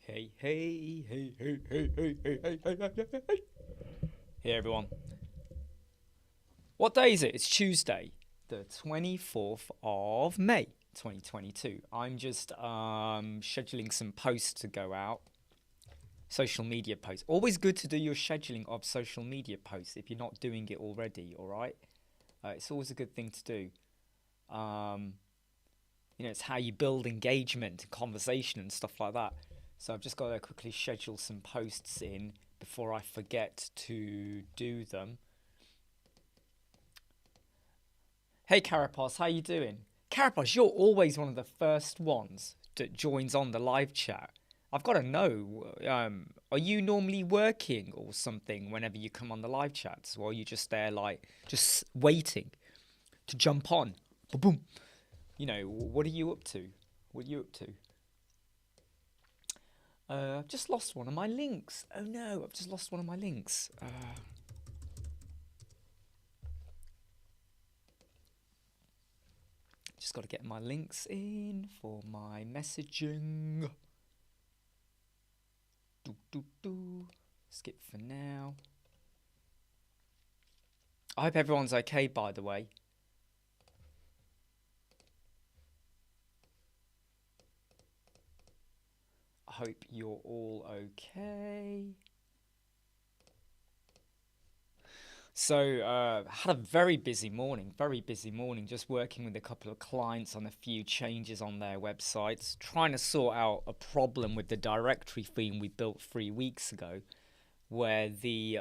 Hey, hey, hey, hey, hey, hey, hey, hey, hey, hey, hey, hey. Hey everyone. What day is it? It's Tuesday, the 24th of May, 2022. I'm just scheduling some posts to go out. Social media posts. Always good to do your scheduling of social media posts if you're not doing it already, all right? It's always a good thing to do. Um, it's how you build engagement, conversation, and stuff like that. So I've just got to quickly schedule some posts in before I forget to do them. Hey Carapace, how you doing? Carapace, you're always one of the first ones that joins on the live chat. I've got to know, are you normally working or something whenever you come on the live chats? Or are you just there like, just waiting to jump on? Boom. What are you up to? What are you up to? I've just lost one of my links. Oh no, I've just lost one of my links. Just got to get my links in for my messaging. Skip for now. I hope everyone's okay, by the way. I hope you're all okay. So, had a very busy morning, just working with a couple of clients on a few changes on their websites, trying to sort out a problem with the directory theme we built 3 weeks ago, where the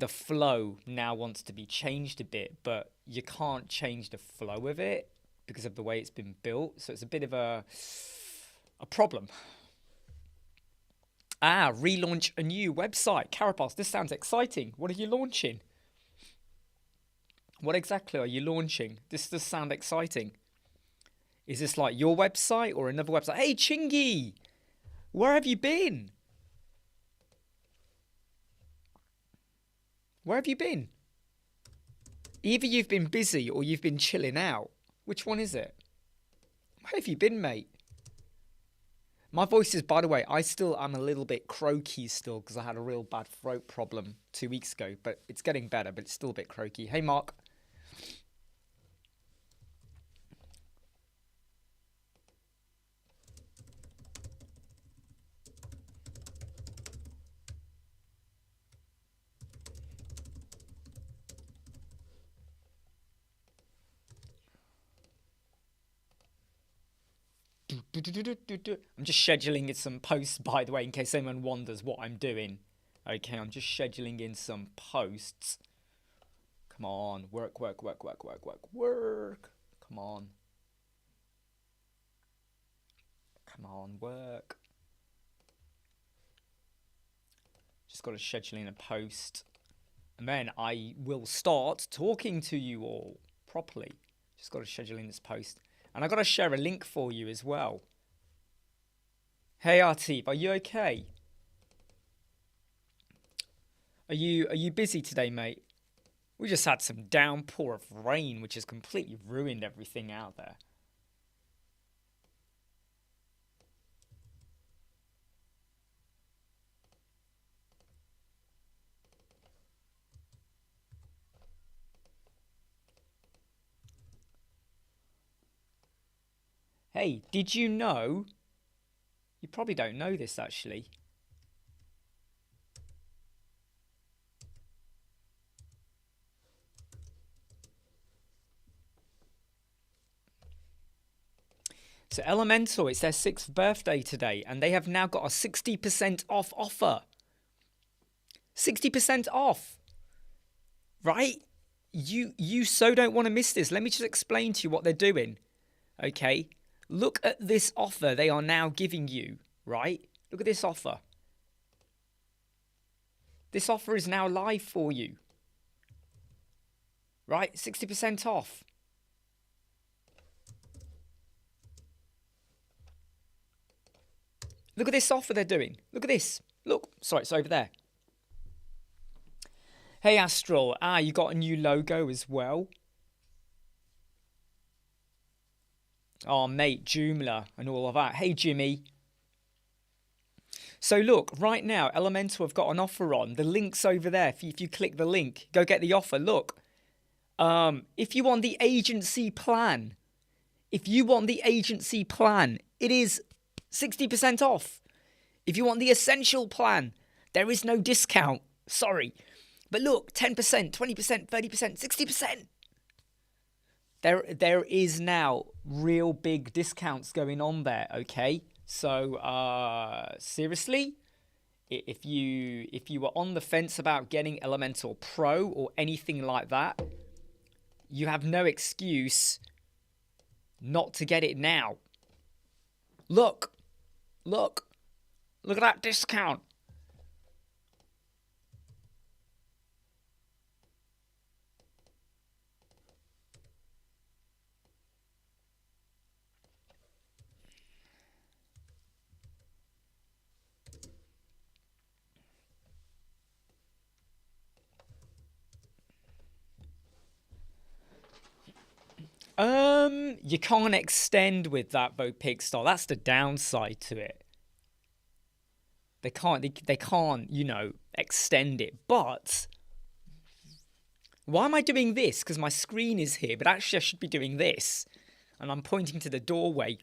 flow now wants to be changed a bit, but you can't change the flow of it because of the way it's been built. So it's a bit of a problem. Relaunch a new website. Carapace, this sounds exciting. What are you launching? What exactly are you launching? This does sound exciting. Is this like your website or another website? Hey, Chingy! Where have you been? Where have you been? Either you've been busy or you've been chilling out. Which one is it? Where have you been, mate? My voice is, by the way, I still am a little bit croaky still because I had a real bad throat problem 2 weeks ago, but it's getting better, but it's still a bit croaky. Hey, Mark. I'm just scheduling in some posts, by the way, in case anyone wonders what I'm doing. Okay, I'm just scheduling in some posts. Come on, work, work, work, work, work, work, work. Come on. Come on, work. Just got to schedule in a post. And then I will start talking to you all properly. Just got to schedule in this post. And I've got to share a link for you as well. Hey, Artif, are you okay? Are you busy today, mate? We just had some downpour of rain, which has completely ruined everything out there. Hey, did you know? You probably don't know this, actually. So Elementor, it's their 6th birthday today, and they have now got a 60% off offer. 60% off. Right? You so don't want to miss this. Let me just explain to you what they're doing. Okay? Look at this offer they are now giving you, right? Look at this offer. This offer is now live for you. Right? 60% off. Look at this offer they're doing. Look at this. Look. Sorry, it's over there. Hey, Astral. You got a new logo as well. Oh, mate, Joomla and all of that. Hey, Jimmy. So look, right now, Elementor have got an offer on. The link's over there. If you click the link, go get the offer. Look, if you want the agency plan, it is 60% off. If you want the essential plan, there is no discount. Sorry. But look, 10%, 20%, 30%, 60%. There is now real big discounts going on there, okay? So seriously, if you were on the fence about getting Elementor Pro or anything like that, you have no excuse not to get it now. Look at that discount. You can't extend with that though, Pigstar. That's the downside to it. They can't, you know, extend it. But why am I doing this? Because my screen is here, but actually I should be doing this. And I'm pointing to the doorway.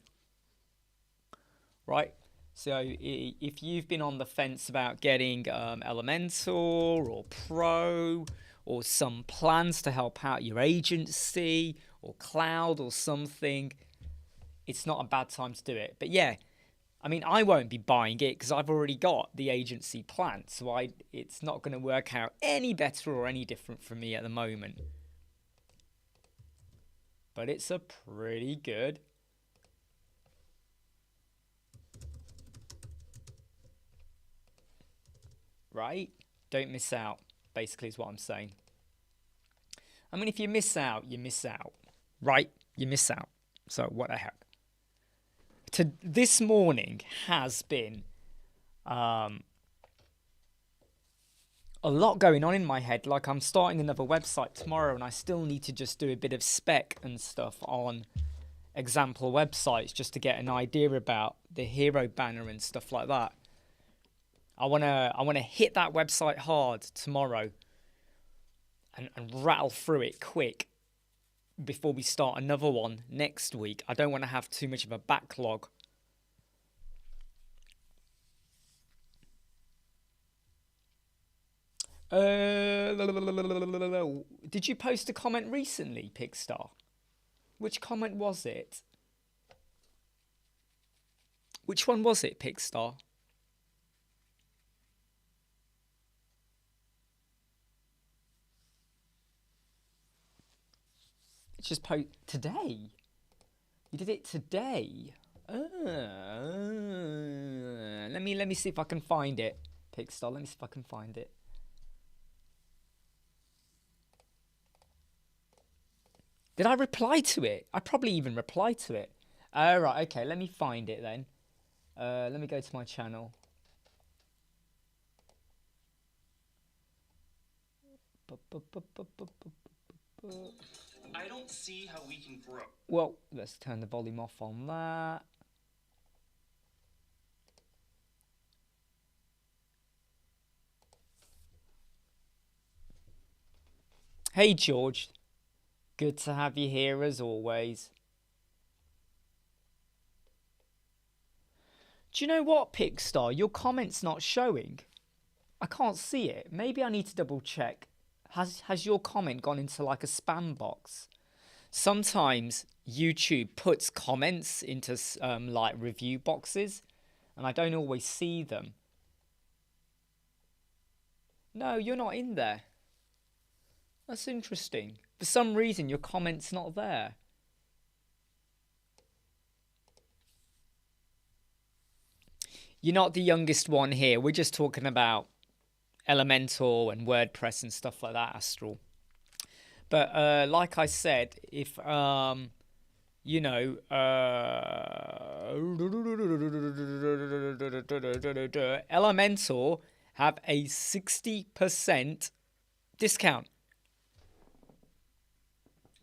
Right? So if you've been on the fence about getting Elementor or Pro or some plans to help out your agency or cloud or something, it's not a bad time to do it. But yeah, I mean, I won't be buying it because I've already got the agency plan. So it's not going to work out any better or any different for me at the moment. But it's a pretty good. Right? Don't miss out, basically is what I'm saying. I mean, if you miss out, you miss out. Right? You miss out. So what the heck? This morning has been a lot going on in my head. Like, I'm starting another website tomorrow and I still need to just do a bit of spec and stuff on example websites just to get an idea about the hero banner and stuff like that. I wanna hit that website hard tomorrow and rattle through it quick before we start another one next week. I don't want to have too much of a backlog. Did you post a comment recently, Pigstar? Which comment was it? Which one was it, Pigstar? Just post today. You did it today. Let me see if I can find it, Pigstar. Let me see if I can find it. Did I reply to it? I probably even replied to it. Right, okay, let me find it then. Let me go to my channel. I don't see how we can grow. Well, let's turn the volume off on that. Hey, George. Good to have you here as always. Do you know what, Pigstar? Your comment's not showing. I can't see it. Maybe I need to double check. Has your comment gone into like a spam box? Sometimes YouTube puts comments into like review boxes and I don't always see them. No, you're not in there. That's interesting. For some reason, your comment's not there. You're not the youngest one here. We're just talking about Elementor and WordPress and stuff like that, Astral. But like I said, if you know, Elementor have a 60% discount.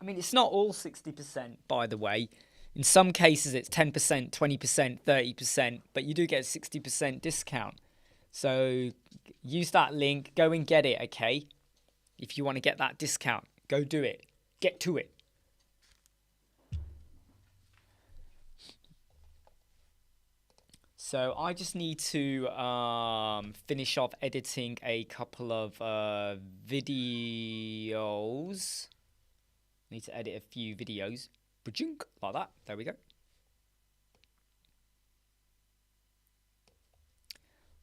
I mean, it's not all 60%, by the way. In some cases, it's 10%, 20%, 30%, but you do get a 60% discount. So use that link. Go and get it, okay? If you want to get that discount, go do it. Get to it. So I just need to finish off editing a couple of videos. Need to edit a few videos. Like that. There we go.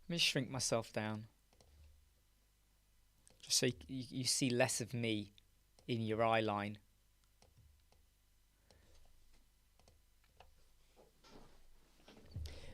Let me shrink myself down. Just so you see less of me in your eye line.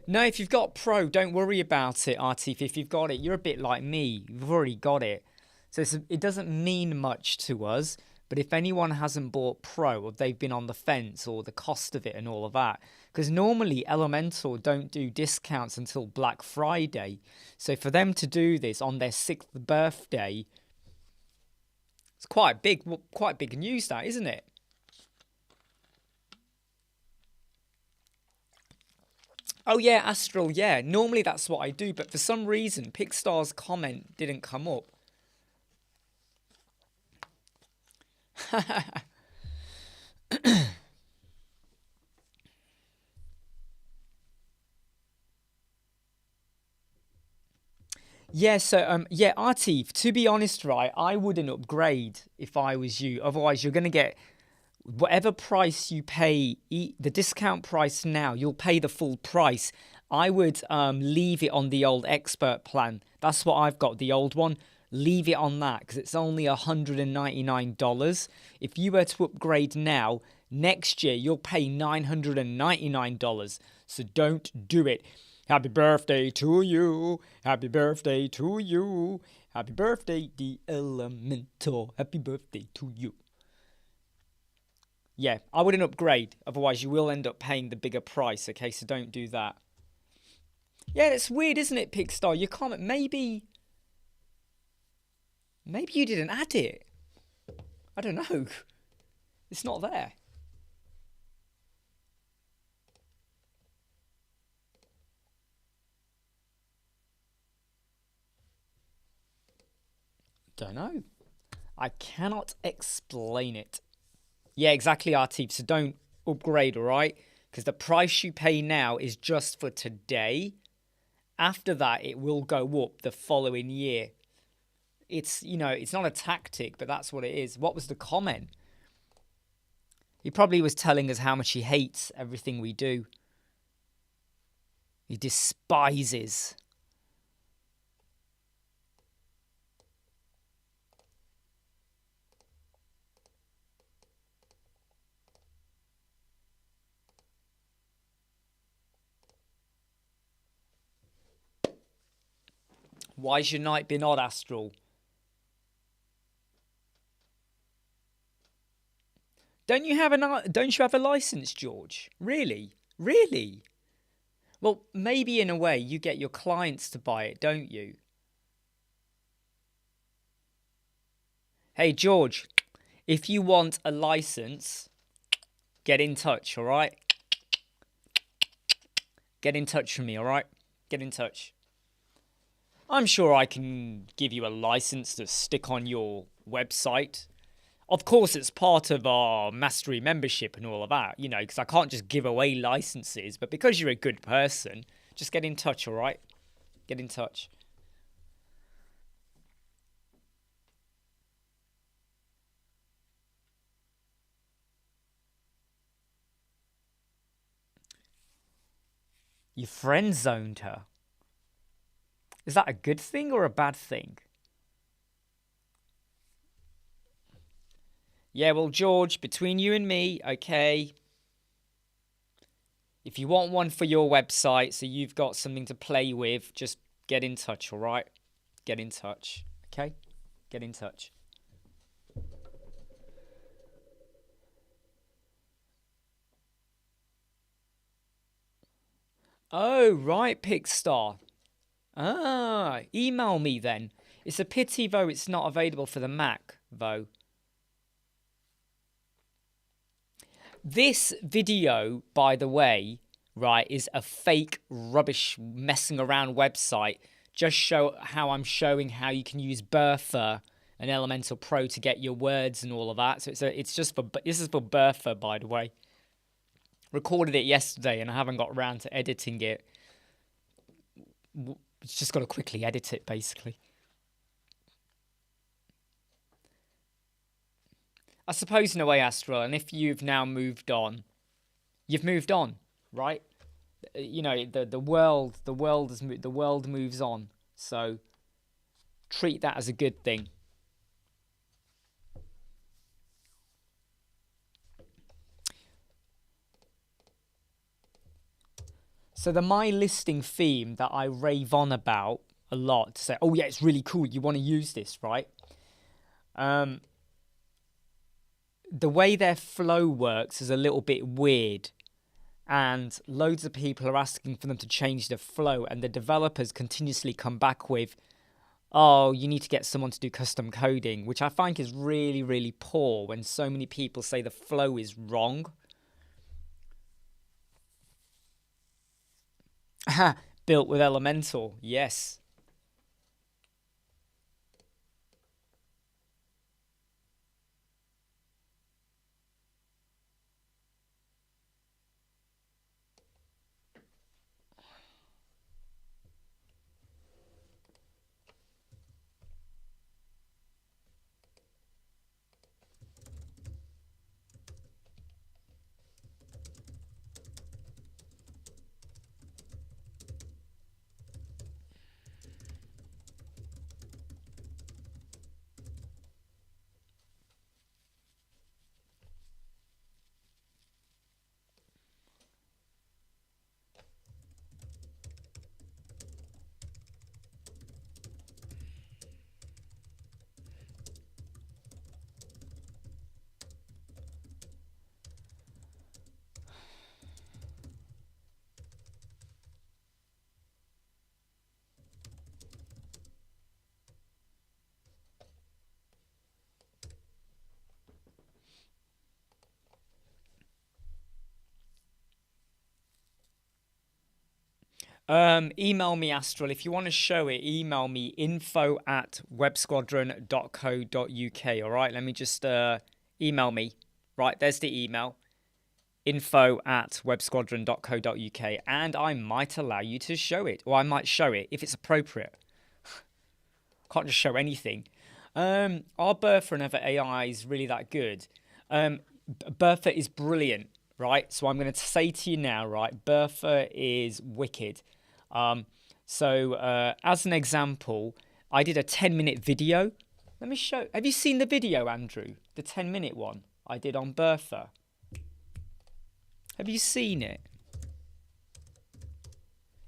No, if you've got Pro, don't worry about it, RT. If you've got it, you're a bit like me. You've already got it. So it doesn't mean much to us. But if anyone hasn't bought Pro, or they've been on the fence, or the cost of it and all of that, because normally Elementor don't do discounts until Black Friday. So for them to do this on their 6th birthday, it's quite big news, that, isn't it? Oh yeah, Astral, yeah. Normally that's what I do, but for some reason, Pickstar's comment didn't come up. Yeah, so yeah, Artif, to be honest, right, I wouldn't upgrade if I was you. Otherwise, you're gonna get whatever price you pay, the discount price now, you'll pay the full price. I would leave it on the old expert plan. That's what I've got, the old one. Leave it on that because it's only $199. If you were to upgrade now, next year you'll pay $999. So don't do it. Happy birthday to you. Happy birthday to you. Happy birthday, the Elementor. Happy birthday to you. Yeah, I wouldn't upgrade. Otherwise, you will end up paying the bigger price. Okay, so don't do that. Yeah, it's weird, isn't it, Pickstar? You can't... Maybe you didn't add it. I don't know. It's not there. Don't know. I cannot explain it. Yeah, exactly, Artif. So don't upgrade, all right? Because the price you pay now is just for today. After that, it will go up the following year. It's, you know, it's not a tactic, but that's what it is. What was the comment? He probably was telling us how much he hates everything we do. He despises. Why's your night been odd, Astral? Don't you have a license, George? Really? Really? Well, maybe in a way you get your clients to buy it, don't you? Hey, George, if you want a license, get in touch, all right? Get in touch with me, all right? Get in touch. I'm sure I can give you a license to stick on your website. Of course, it's part of our Mastery membership and all of that, you know, because I can't just give away licenses. But because you're a good person, just get in touch, all right? Get in touch. You friend zoned her. Is that a good thing or a bad thing? Yeah, well, George, between you and me, okay. If you want one for your website so you've got something to play with, just get in touch, all right? Get in touch, okay? Get in touch. Oh, right, Pickstar. Ah, email me then. It's a pity, though, it's not available for the Mac, though. This video, by the way, right, is a fake rubbish messing around website just show how I'm showing how you can use Bertha and Elementor Pro to get your words and all of that. So it's just for, this is for Bertha, by the way. Recorded it yesterday and I haven't got around to editing it. It's just got to quickly edit it, basically. I suppose in a way, Astral, and if you've now moved on, you've moved on, right? You know, the world moves on. So treat that as a good thing. So the My Listing theme that I rave on about a lot to say, oh yeah, it's really cool, you want to use this, right? The way their flow works is a little bit weird. And loads of people are asking for them to change the flow. And the developers continuously come back with, oh, you need to get someone to do custom coding. Which I find is really, really poor when so many people say the flow is wrong. Built with Elementor, yes. Email me, Astral. If you want to show it, email me info@websquadron.co.uk. All right, let me just email me. Right, there's the email. info@websquadron.co.uk. And I might allow you to show it. Or I might show it if it's appropriate. Can't just show anything. Are Bertha and other AIs really that good? Bertha is brilliant, right? So I'm going to say to you now, right? Bertha is wicked. As an example, I did a 10-minute video. Let me show. Have you seen the video, Andrew? The 10-minute one I did on Bertha. Have you seen it?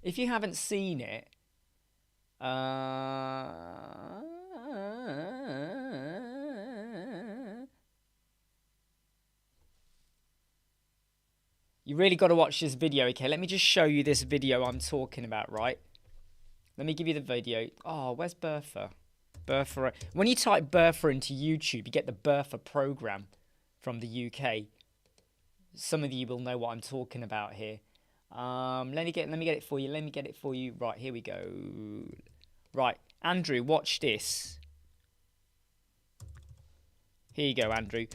If you haven't seen it, you really got to watch this video, okay? Let me just show you this video I'm talking about, right? Let me give you the video. Oh, where's Bertha? Bertha. When you type Bertha into YouTube, you get the Bertha program from the UK. Some of you will know what I'm talking about here. Let me get it for you. Let me get it for you. Right, here we go. Right, Andrew, watch this. Here you go, Andrew.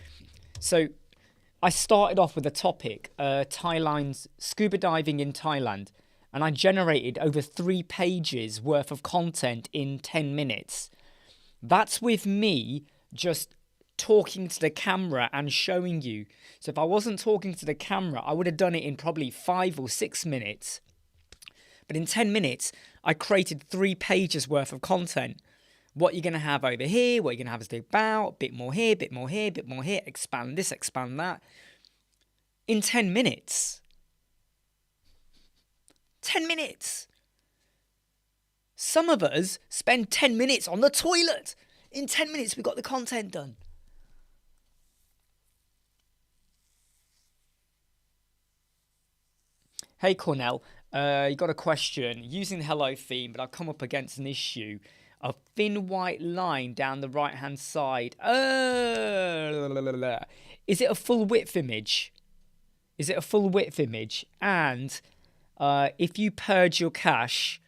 So I started off with a topic, Thailand's scuba diving in Thailand, and I generated over 3 pages worth of content in 10 minutes. That's with me just talking to the camera and showing you. So if I wasn't talking to the camera, I would have done it in probably 5 or 6 minutes. But in 10 minutes, I created 3 pages worth of content. What you're going to have over here, what you're going to have is the about, bit more here, bit more here, bit more here, expand this, expand that. In 10 minutes. 10 minutes. Some of us spend 10 minutes on the toilet. In 10 minutes, we got the content done. Hey, Cornell, you got a question. Using the hello theme, but I've come up against an issue. A thin white line down the right-hand side. Is it a full width image? Is it a full width image? And if you purge your cache,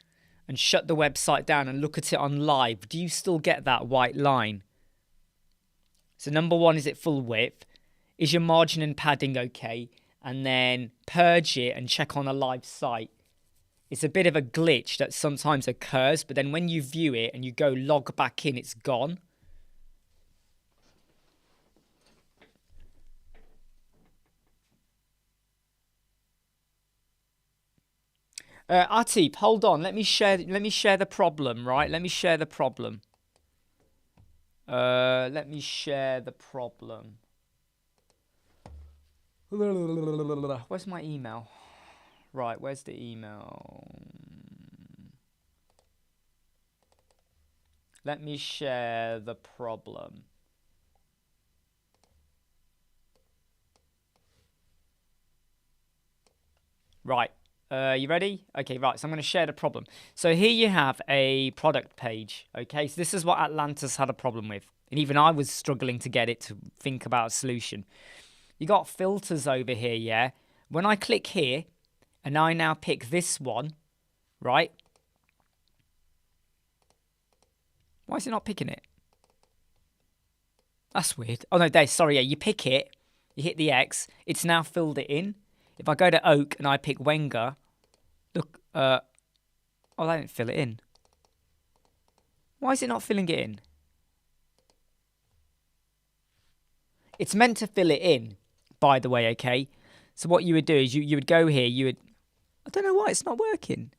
and shut the website down and look at it on live, do you still get that white line? So number one, is it full width? Is your margin and padding okay? And then purge it and check on a live site. It's a bit of a glitch that sometimes occurs, but then when you view it and you go log back in, it's gone. Atip, hold on. Let me share the problem, right? Let me share the problem. Where's my email? Right, where's the email? Let me share the problem. Right. You ready? Okay, right. So I'm going to share the problem. So here you have a product page. Okay, so this is what Atlantis had a problem with. And even I was struggling to get it to think about a solution. You got filters over here, yeah? When I click here, and I now pick this one, right? Why is it not picking it? That's weird. Oh, no, there. Sorry, yeah. You pick it. You hit the X. It's now filled it in. If I go to Oak and I pick Wenger, look, oh, I didn't fill it in. Why is it not filling it in? It's meant to fill it in, by the way, okay? So what you would do is you would go here, you would... I don't know why it's not working.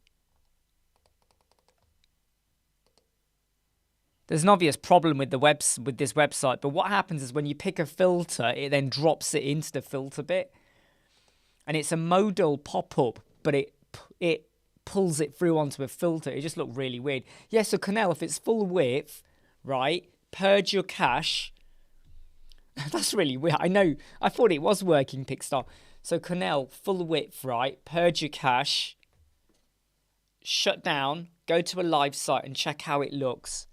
There's an obvious problem with this website, but what happens is when you pick a filter, it then drops it into the filter bit. And it's a modal pop-up, but it pulls it through onto a filter. It just looked really weird. Yeah, so Cornell, if it's full width, right, purge your cache. That's really weird. I know. I thought it was working, Pickstar. So Cornell, full width, right, purge your cache, shut down, go to a live site and check how it looks.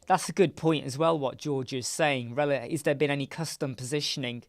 That's a good point as well, what George is saying. Is there been any custom positioning?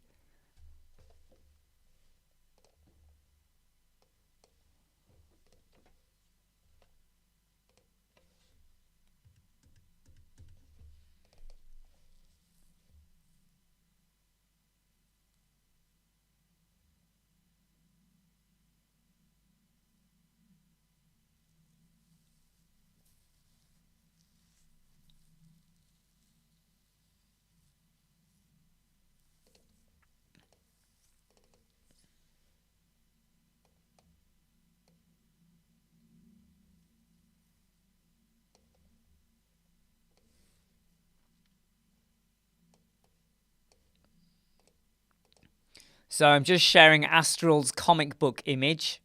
So I'm just sharing Astral's comic book image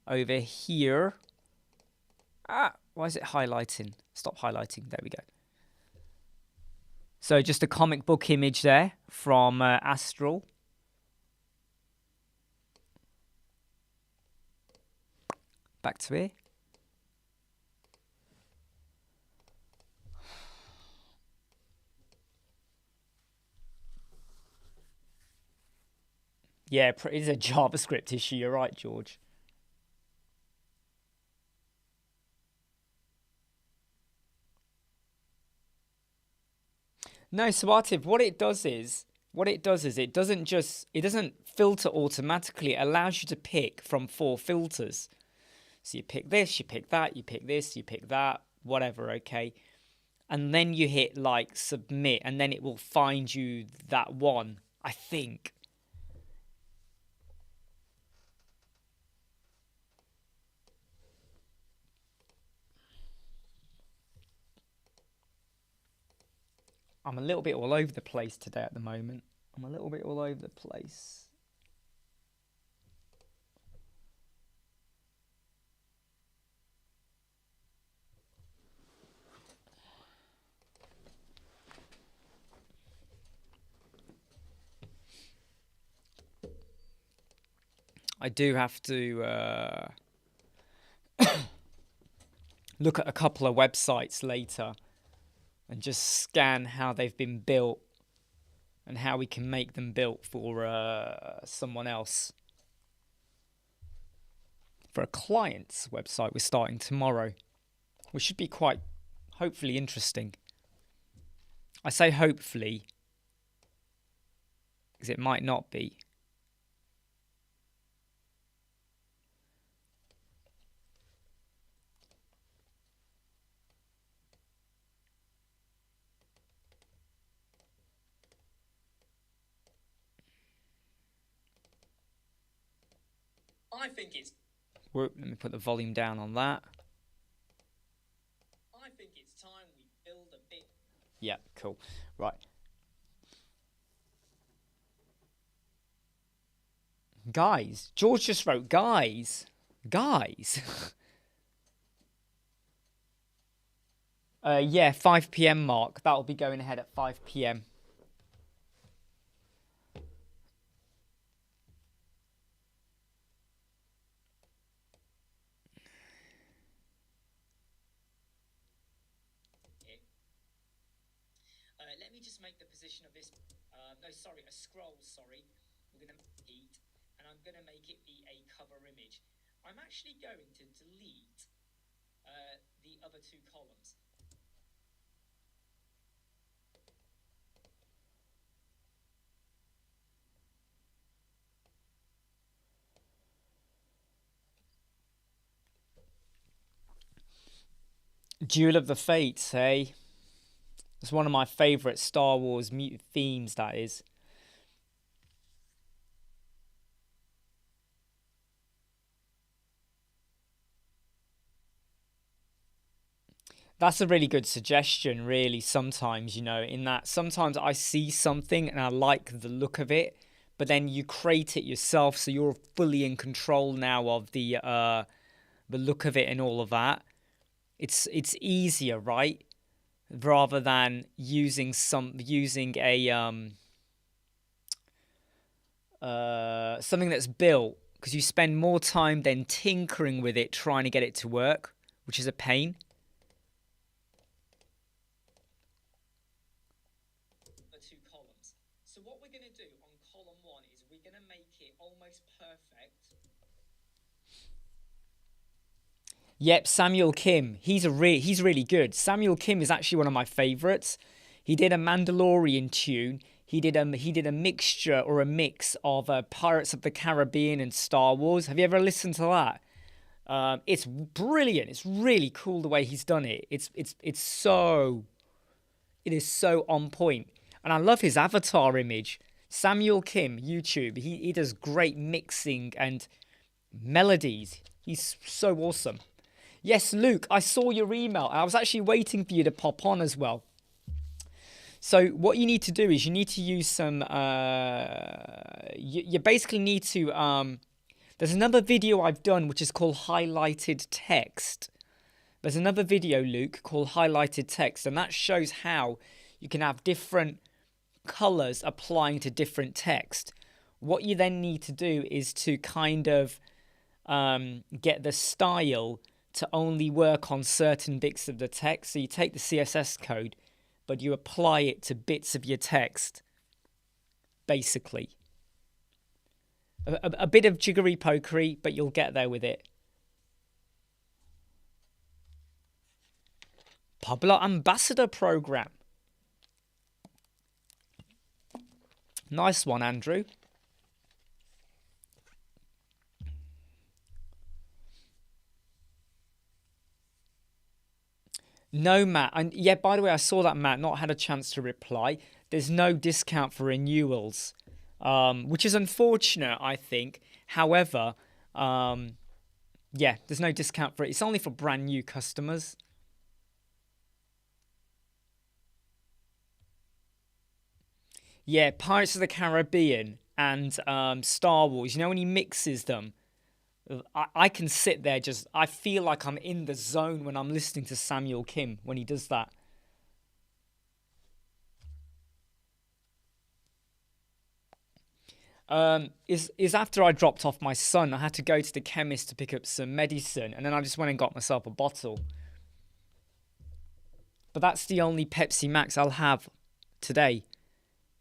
over here. Why is it highlighting? Stop highlighting. There we go. So just a comic book image there from Astral. Back to here. Yeah, it is a JavaScript issue. You're right, George. No, Swativ, what it does is it doesn't filter automatically. It allows you to pick from 4 filters. So you pick this, you pick that, you pick this, you pick that, whatever, okay? And then you hit like submit, and then it will find you that one, I think. I'm a little bit all over the place today at the moment. I'm a little bit all over the place. I do have to look at a couple of websites later and just scan how they've been built and how we can make them built for someone else. For a client's website we're starting tomorrow, which should be quite, hopefully, interesting. I say hopefully because it might not be. I think it's Whoop, let me put the volume down on that. I think it's time we build a bit. Yeah, cool. Right. Guys, George just wrote guys. Guys. Yeah, 5 p.m. mark. That'll be going ahead at 5 p.m. Let me just make the position of this. No, sorry, a scroll. Sorry, we're gonna delete, and I'm gonna make it be a cover image. I'm actually going to delete the other two columns. Duel of the Fates, hey? It's one of my favourite Star Wars themes, that is. That's a really good suggestion, really, sometimes, you know, in that sometimes I see something and I like the look of it, but then you create it yourself, so you're fully in control now of the look of it and all of that. It's easier, right? Rather than using a something that's built, because you spend more time then tinkering with it trying to get it to work, which is a pain. The two columns. So what we're going to do on column 1 is we're going to make it almost perfect. Yep, Samuel Kim. He's really good. Samuel Kim is actually one of my favorites. He did a Mandalorian tune. He did a mixture or a mix of Pirates of the Caribbean and Star Wars. Have you ever listened to that? It's brilliant. It's really cool the way he's done it. It is so on point. And I love his avatar image. Samuel Kim, YouTube. He does great mixing and melodies. He's so awesome. Yes, Luke, I saw your email. I was actually waiting for you to pop on as well. So what you need to do is you need to use some... you basically need to... there's another video I've done which is called Highlighted Text. There's another video, Luke, called Highlighted Text. And that shows how you can have different colours applying to different text. What you then need to do is to kind of get the style to only work on certain bits of the text. So you take the CSS code, but you apply it to bits of your text, basically. A bit of jiggery-pokery, but you'll get there with it. Pablo Ambassador Program. Nice one, Andrew. No, Matt. And yeah, by the way, I saw that, Matt. Not had a chance to reply. There's no discount for renewals, which is unfortunate, I think. However, yeah, there's no discount for it. It's only for brand new customers. Yeah, Pirates of the Caribbean and Star Wars. You know, when he mixes them, I can sit there just... I feel like I'm in the zone when I'm listening to Samuel Kim when he does that. Is after I dropped off my son. I had to go to the chemist to pick up some medicine, and then I just went and got myself a bottle. But that's the only Pepsi Max I'll have today.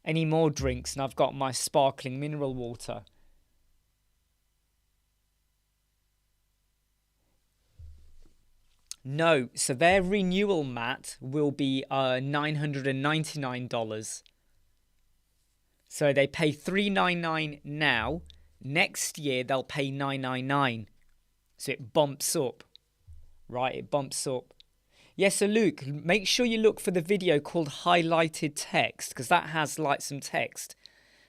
Any more drinks and I've got my sparkling mineral water. No, so their renewal mat will be $999. So they pay $399 now. Next year they'll pay $999. So it bumps up. Right, it bumps up. Yeah, so Luke, make sure you look for the video called Highlighted Text, because that has like some text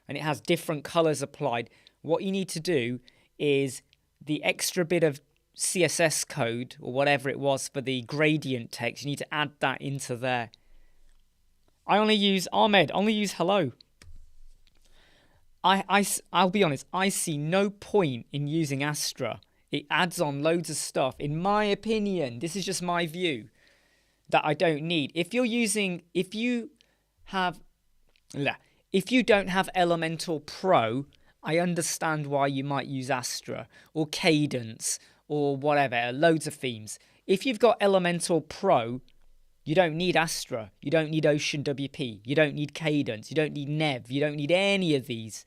and it has different colors applied. What you need to do is the extra bit of CSS code or whatever it was for the gradient text, you need to add that into there. I'll use hello. I'll be honest, I see no point in using Astra. It adds on loads of stuff, in my opinion. This is just my view, that I don't need. If you don't have Elementor Pro, I understand why you might use Astra or Cadence or whatever, loads of themes. If you've got Elementor Pro, you don't need Astra, you don't need Ocean WP, you don't need Cadence, you don't need Nev, you don't need any of these.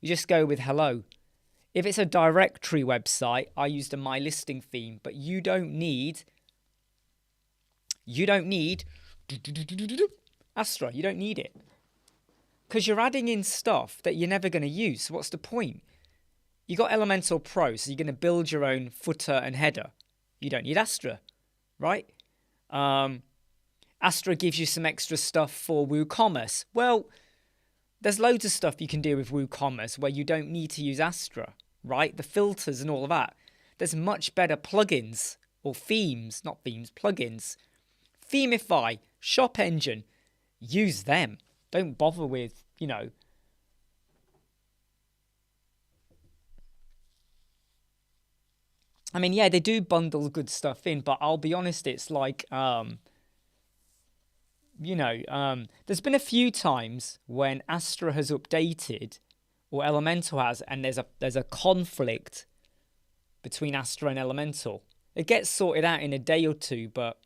You just go with hello. If it's a directory website, I used a My Listing theme, but you don't need Astra. You don't need it. Because you're adding in stuff that you're never going to use. So what's the point? You got Elementor Pro, so you're going to build your own footer and header. You don't need Astra, right? Astra gives you some extra stuff for WooCommerce. Well, there's loads of stuff you can do with WooCommerce where you don't need to use Astra, right? The filters and all of that. There's much better plugins or themes, not themes, plugins. Themify, Shop Engine, use them. Don't bother with, I mean, yeah, they do bundle good stuff in, but I'll be honest, it's like, there's been a few times when Astra has updated, or Elementor has, and there's a conflict between Astra and Elementor. It gets sorted out in a day or two, but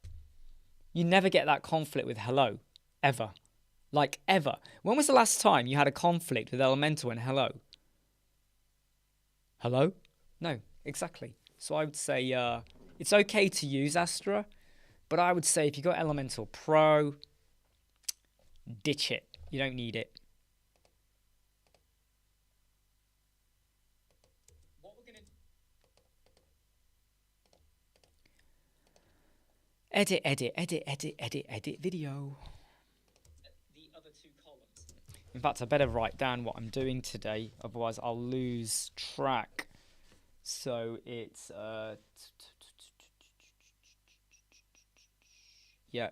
you never get that conflict with hello, ever. Like, ever. When was the last time you had a conflict with Elementor and hello? Hello? No, exactly. So I would say it's okay to use Astra, but I would say if you got Elementor Pro, ditch it. You don't need it. What we're gonna Edit video. the other two columns. In fact, I better write down what I'm doing today, otherwise I'll lose track. So it's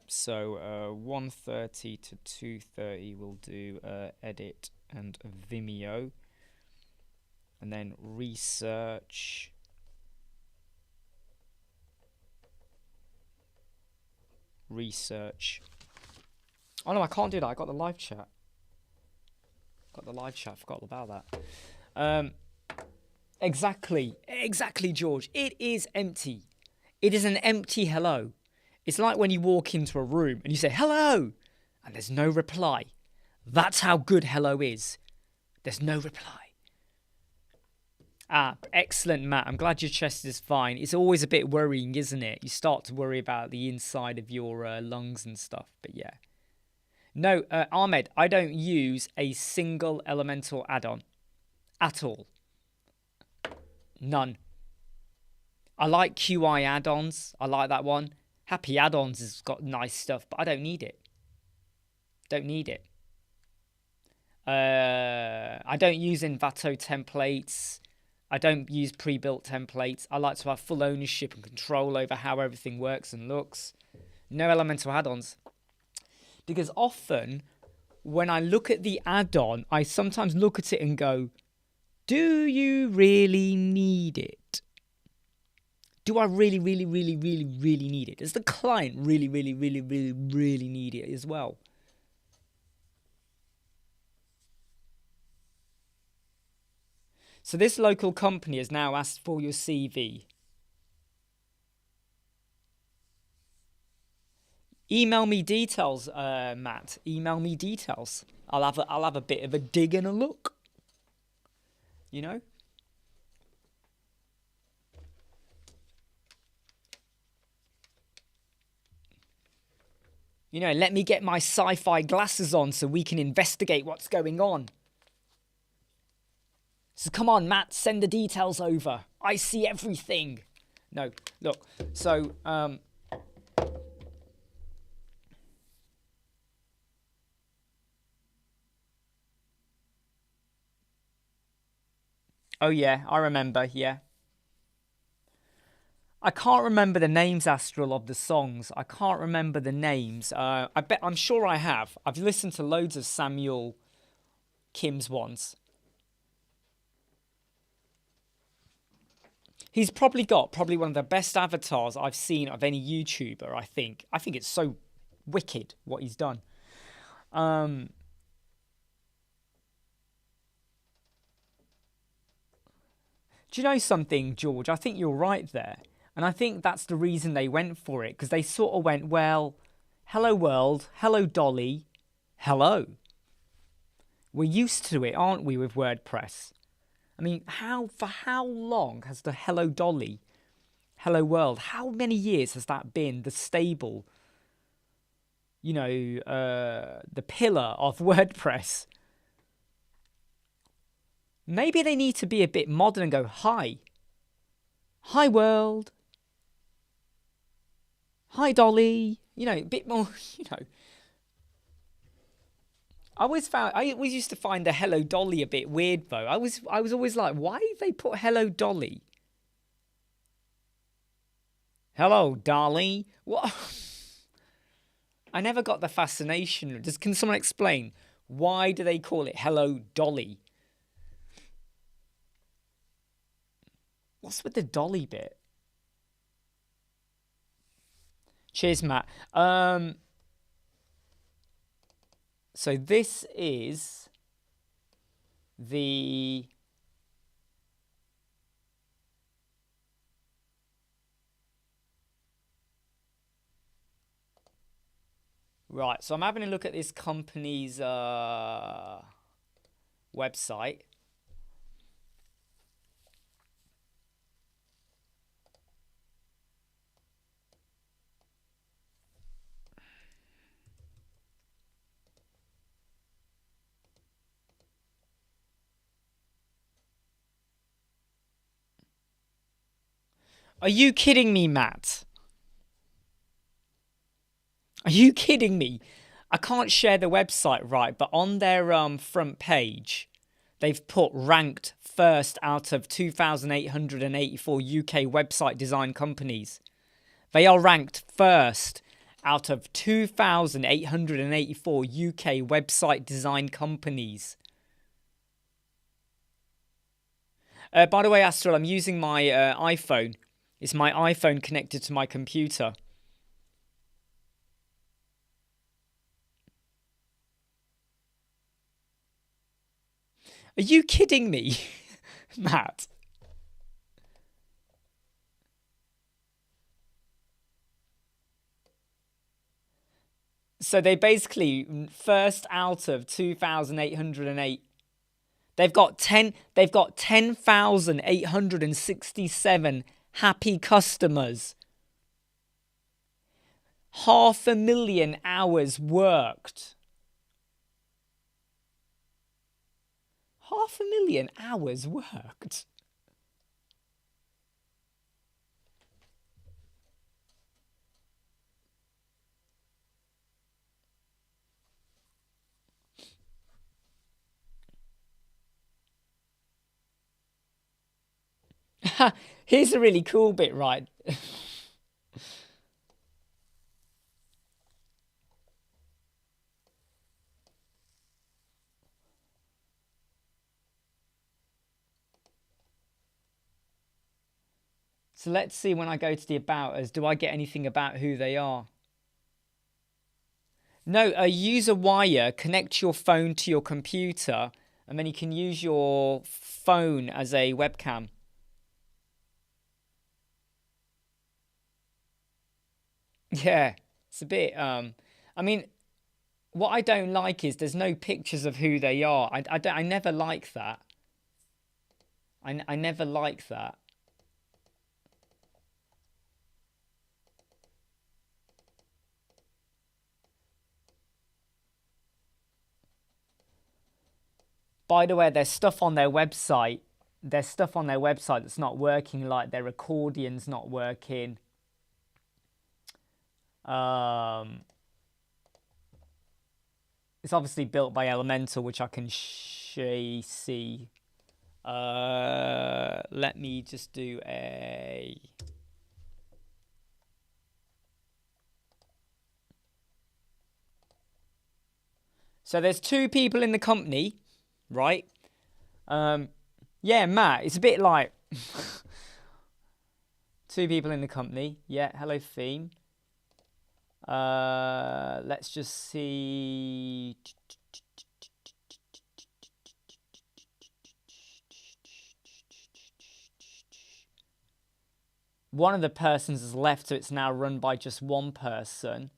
so 1:30 to 2:30 we'll do edit and Vimeo, and then research. Oh no, I can't do that. I got the live chat. Forgot about that. Exactly, George. It is empty. It is an empty hello. It's like when you walk into a room and you say hello, and there's no reply. That's how good hello is. There's no reply. Excellent, Matt. I'm glad your chest is fine. It's always a bit worrying, isn't it? You start to worry about the inside of your lungs and stuff. But yeah. No, Ahmed, I don't use a single Elementor add-on at all. None. I like QI add-ons. I like that one. Happy add-ons has got nice stuff, but I don't need it. I don't use Envato templates. I don't use pre-built templates. I like to have full ownership and control over how everything works and looks. No Elementor add-ons. Because often, when I look at the add-on, I sometimes look at it and go, do you really need it? Do I really, really, really, really, really need it? Does the client really, really, really, really, really need it as well? So this local company has now asked for your CV. Email me details, Matt. Email me details. I'll have a bit of a dig and a look. You know? You know, let me get my sci-fi glasses on so we can investigate what's going on. So come on, Matt, send the details over. I see everything. No, look. So, oh yeah, I remember, yeah. I can't remember the names, Astral, of the songs. I can't remember the names. I'm sure I have. I've listened to loads of Samuel Kim's ones. He's probably got one of the best avatars I've seen of any YouTuber, I think. I think it's so wicked what he's done. Do you know something, George? I think you're right there. And I think that's the reason they went for it, because they sort of went, well, hello world, hello Dolly, hello. We're used to it, aren't we, with WordPress? I mean, for how long has the hello Dolly, hello world, how many years has that been the stable, you know, the pillar of WordPress? Maybe they need to be a bit modern and go, hi world, hi Dolly, you know, a bit more, you know. I always used to find the hello Dolly a bit weird though. I was always like, why have they put hello Dolly? Hello Dolly. What? I never got the fascination. Can someone explain why do they call it hello Dolly? What's with the Dolly bit? Cheers, Matt. So this is the right. So I'm having a look at this company's website. Are you kidding me, Matt? Are you kidding me? I can't share the website right, but on their front page, they've put ranked first out of 2,884 UK website design companies. They are ranked first out of 2,884 UK website design companies. By the way, Astral, I'm using my iPhone. It's my iPhone connected to my computer. Are you kidding me, Matt? So they basically first out of 2,808. They've got 10,867 happy customers. 500,000 hours worked. 500,000 hours worked. Here's a really cool bit, right? So let's see when I go to the About Us, do I get anything about who they are? No, use a wire, connect your phone to your computer, and then you can use your phone as a webcam. Yeah, It's a bit, I mean, what I don't like is there's no pictures of who they are. I never like that. I never like that. By the way, there's stuff on their website. There's stuff on their website that's not working, like their accordion's not working. It's obviously built by Elementor, which I can see. Let me just do a... So there's 2 people in the company, right? Yeah, Matt, it's a bit like 2 people in the company. Yeah, hello, theme. Let's just see. One of the persons has left, so it's now run by just one person.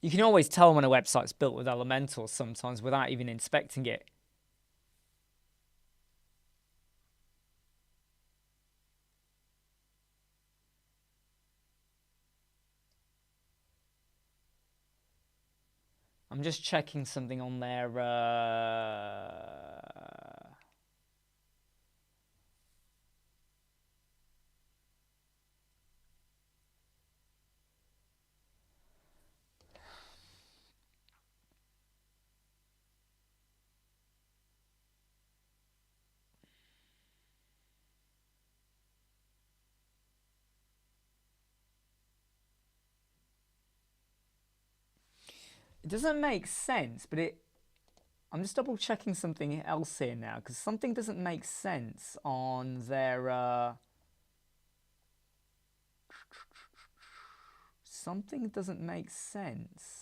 You can always tell when a website's built with Elementor sometimes without even inspecting it. I'm just checking something on their... It doesn't make sense, but I'm just double checking something else here now, because something doesn't make sense on their... Something doesn't make sense.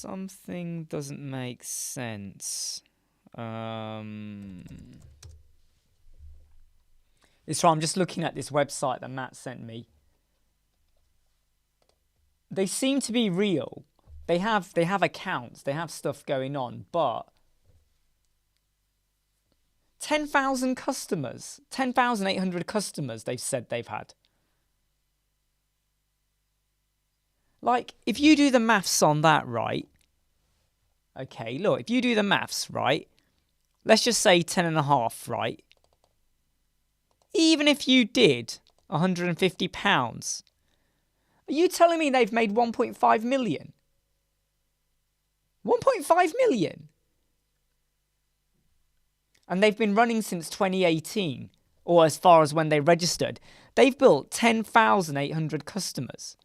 Something doesn't make sense. It's right, I'm just looking at this website that Matt sent me. They seem to be real. They have accounts, they have stuff going on, but 10,000 customers, 10,800 customers they've said they've had. Like, if you do the maths on that, right? Okay, look, if you do the maths, right? Let's just say 10.5, right? Even if you did £150, are you telling me they've made 1.5 million? 1.5 million? And they've been running since 2018, or as far as when they registered. They've built 10,800 customers.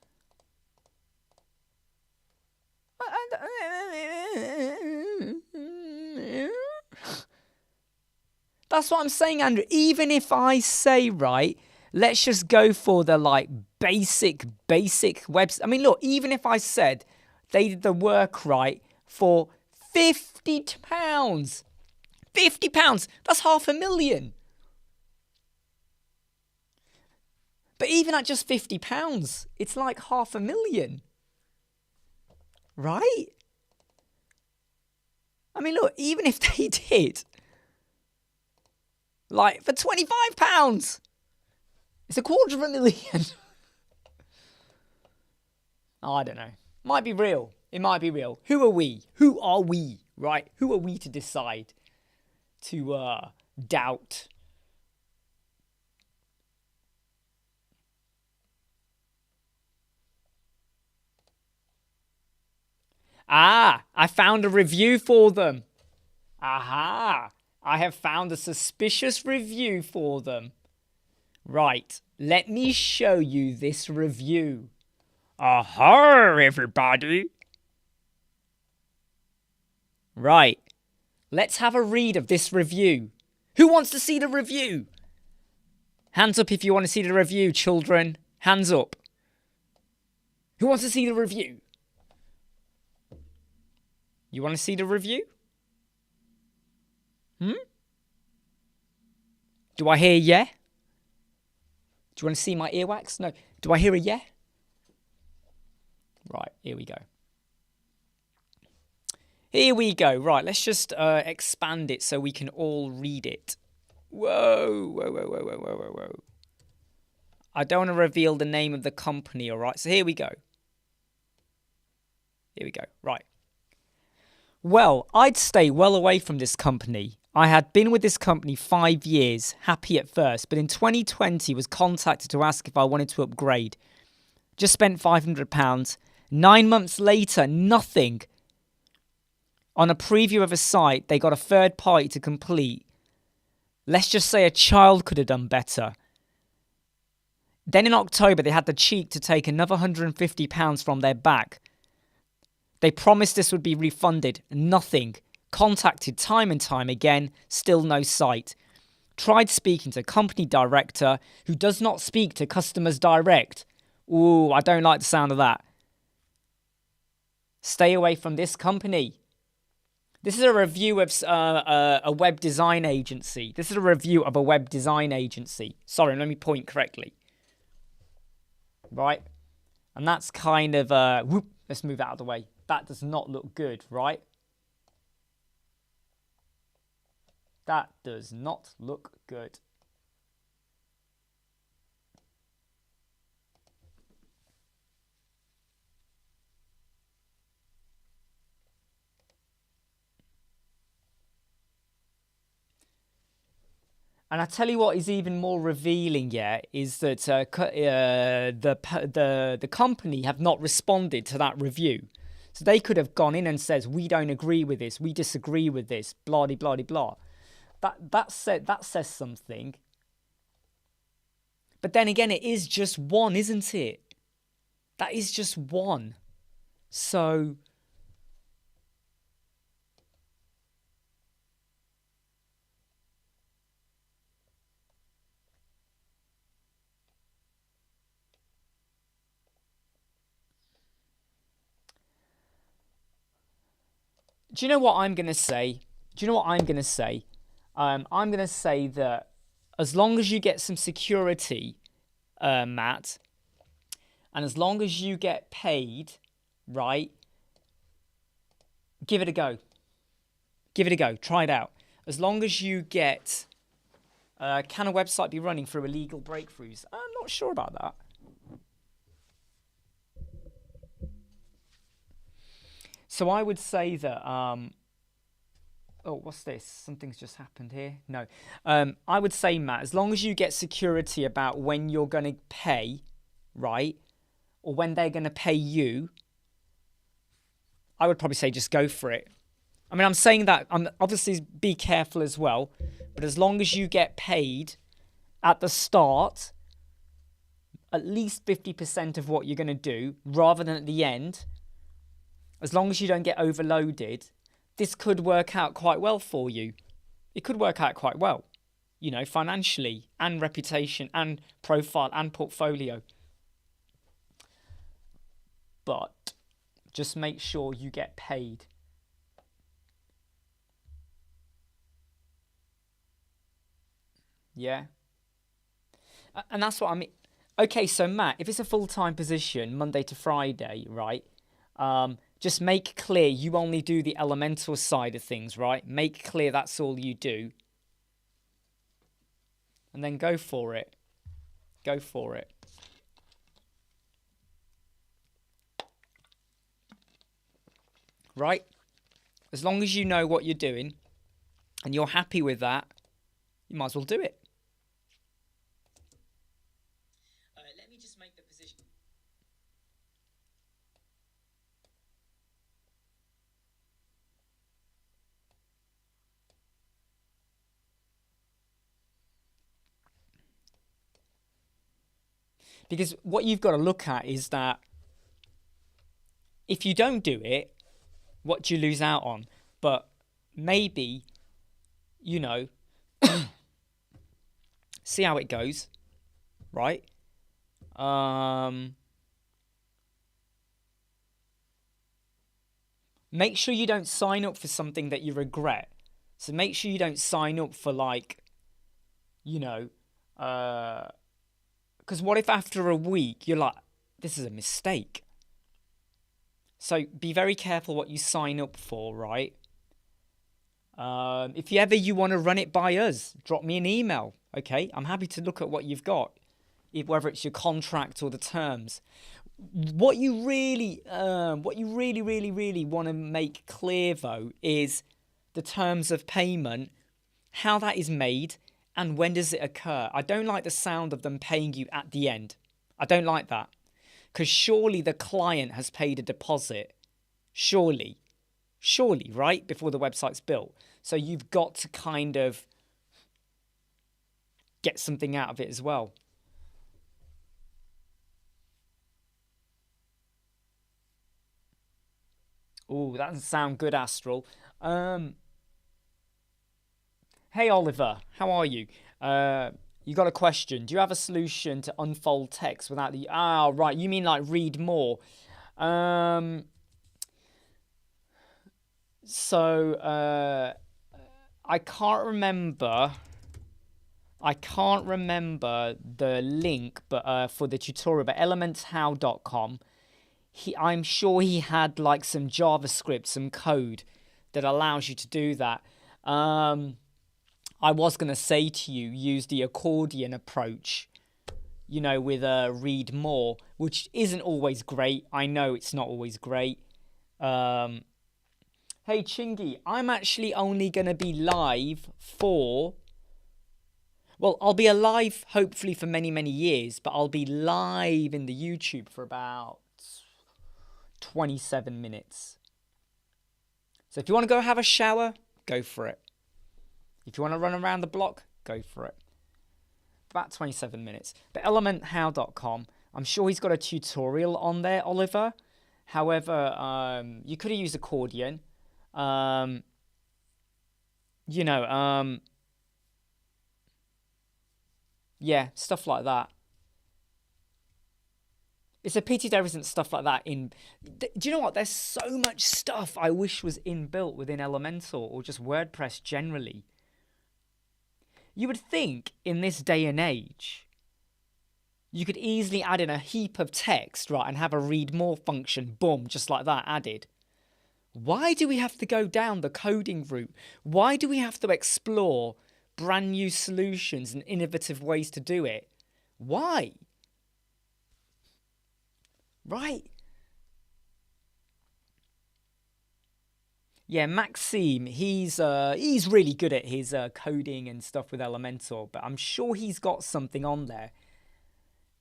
That's what I'm saying, Andrew. Even if I say, right, let's just go for the, like, basic website. I mean, look, even if I said they did the work right for £50, £50, that's £500,000. But even at just £50, it's like 500,000. Right? I mean, look, even if they did, like, for £25, it's £250,000. Oh, I don't know. Might be real. It might be real. Who are we? Who are we? Right? Who are we to decide to doubt? Ah, I found a review for them. Aha! I have found a suspicious review for them. Right, let me show you this review. Aha, everybody! Right, let's have a read of this review. Who wants to see the review? Hands up if you want to see the review, children. Hands up. Who wants to see the review? You want to see the review? Do I hear yeah? Do you want to see my earwax? No. Do I hear a yeah? Right, here we go. Here we go. Right, let's just expand it so we can all read it. Whoa, whoa, whoa, whoa, whoa, whoa, whoa. I don't want to reveal the name of the company, all right? So here we go. Here we go. Right. Well, I'd stay well away from this company. I had been with this company 5 years, happy at first, but in 2020 was contacted to ask if I wanted to upgrade. Just spent £500. 9 months later, nothing. On a preview of a site, they got a third party to complete. Let's just say a child could have done better. Then in October, they had the cheek to take another £150 from their back. They promised this would be refunded. Nothing. Contacted time and time again. Still no site. Tried speaking to company director who does not speak to customers direct. Ooh, I don't like the sound of that. Stay away from this company. This is a review of a web design agency. This is a review of a web design agency. Sorry, let me point correctly. Right? And that's kind of... whoop, let's move that out of the way. That does not look good, right? That does not look good. And I tell you what is even more revealing, yeah, is that the company have not responded to that review. So they could have gone in and says, we don't agree with this, we disagree with this, blah de blah de blah. That says something. But then again, it is just one, isn't it? That is just one. So do you know what I'm going to say? I'm going to say that as long as you get some security, Matt, and as long as you get paid, right, give it a go. Give it a go. Try it out. As long as you get... can a website be running through illegal breakthroughs? I'm not sure about that. So I would say that... oh, what's this? Something's just happened here. No. I would say, Matt, as long as you get security about when you're going to pay, right, or when they're going to pay you, I would probably say just go for it. I mean, I'm saying that, obviously be careful as well, but as long as you get paid at the start, at least 50% of what you're going to do, rather than at the end, as long as you don't get overloaded, this could work out quite well for you. It could work out quite well, you know, financially and reputation and profile and portfolio. But just make sure you get paid. Yeah. And that's what I mean. Okay, so Matt, if it's a full-time position, Monday to Friday, right? Just make clear you only do the Elementor side of things, right? Make clear that's all you do. And then go for it. Go for it. Right? As long as you know what you're doing and you're happy with that, you might as well do it. Let me just make the position. Because what you've got to look at is that if you don't do it, what do you lose out on? But maybe, you know, see how it goes, right? Make sure you don't sign up for something that you regret. So make sure you don't sign up for, like, you know, because what if after a week you're like, this is a mistake? So be very careful what you sign up for, right? If you want to run it by us, drop me an email, okay? I'm happy to look at what you've got, whether it's your contract or the terms. What you really want to make clear, though, is the terms of payment, how that is made, and when does it occur. I don't like the sound of them paying you at the end. I don't like that. Because surely the client has paid a deposit. Surely, right? Before the website's built. So you've got to kind of get something out of it as well. Oh, that doesn't sound good, Astral. Hey, Oliver, how are you? You got a question. Do you have a solution to unfold text without the... Ah, right, you mean like read more. I can't remember the link but for the tutorial, but elementshow.com. I'm sure he had like some JavaScript, some code that allows you to do that. I was going to say to you, use the accordion approach, you know, with read more, which isn't always great. I know it's not always great. Hey, Chingy, I'm actually only going to be live for... Well, I'll be alive hopefully for many, many years, but I'll be live in the YouTube for about 27 minutes. So if you want to go have a shower, go for it. If you want to run around the block, go for it. About 27 minutes. But elementhow.com, I'm sure he's got a tutorial on there, Oliver. However, you could have used accordion. Yeah, stuff like that. It's a pity there isn't stuff like that in... Do you know what? There's so much stuff I wish was inbuilt within Elementor or just WordPress generally. You would think in this day and age, you could easily add in a heap of text, right, and have a read more function, boom, just like that added. Why do we have to go down the coding route? Why do we have to explore brand new solutions and innovative ways to do it? Why? Right? Yeah, Maxime, he's really good at his coding and stuff with Elementor, but I'm sure he's got something on there.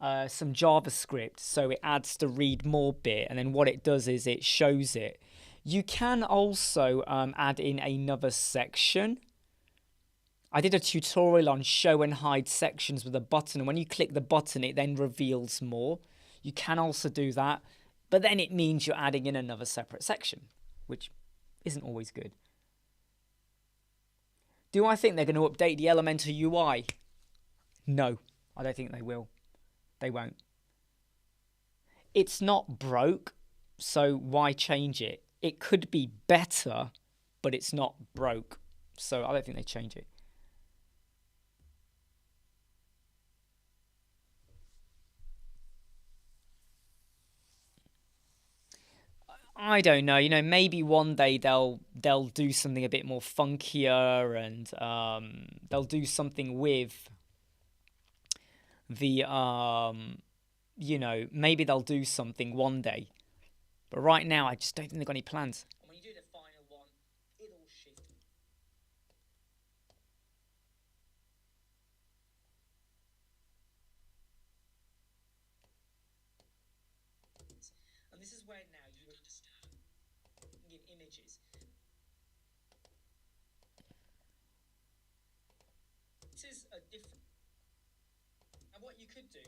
Some JavaScript, so it adds the read more bit, and then what it does is it shows it. You can also add in another section. I did a tutorial on show and hide sections with a button, and when you click the button, it then reveals more. You can also do that, but then it means you're adding in another separate section, which isn't always good. Do I think they're going to update the Elementor UI? No, I don't think they will. They won't. It's not broke, so why change it? It could be better, but it's not broke, so I don't think they change it. I don't know. You know, maybe one day they'll do something a bit more funkier, and they'll do something with the you know, maybe they'll do something one day. But right now, I just don't think they've got any plans. And when you do the final one, it'll shift. And this is where now you understand in images. This is a different. And what you could do.